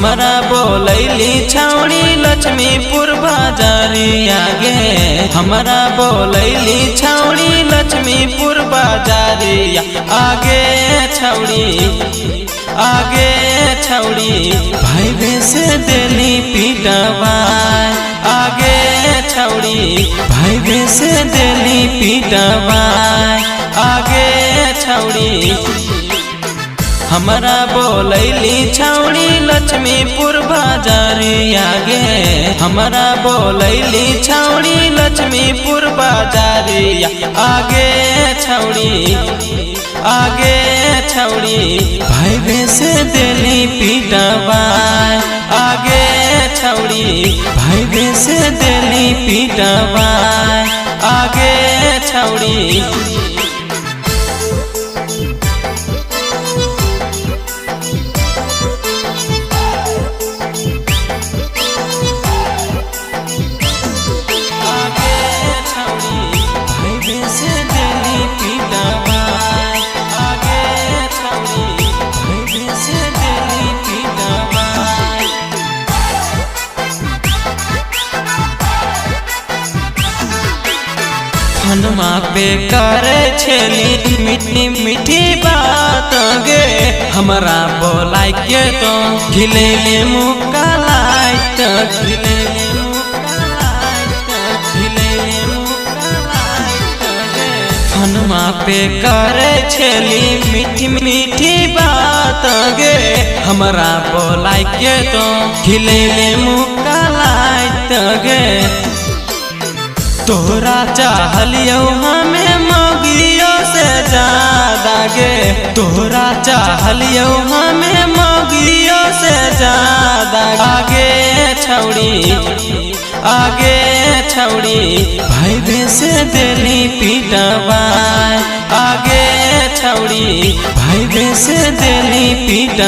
हमरा बोलैली छौड़ी लक्ष्मीपुर बाजारी आगे हमरा बोलैली छौड़ी लक्ष्मीपुर बाजारी आगे छौड़ी भाई से दिली पीटवाई आगे छौड़ी भाई से दिली पीटवाई आगे छौड़ी हमरा बोलैली छौड़ी लक्ष्मीपुर बाजारी आगे हमरा बोलैली छौड़ी लक्ष्मीपुर बाजारी आगे छौड़ी भाई से दिली पीटवाई आगे छौड़ी भाई से दिली पीटवाई आगे छौड़ी हनुमा पे करे छेली मीठी मीठी बात गे हमरा बोलाई के तो खिलेले मुक्का लाइट हनुमा पे करे छेली मीठी मीठी बात गे हमरा बोलाई के तो खिलेले मुक्का लाइट गे तोरा चाहलियो हमें मौगियों से ज्यादा गे तोरा चाहलियो हमें मौगियों से ज्यादा आगे छौड़ी भाई से दिली पीटवाई आगे छौड़ी भाई से दिली पीट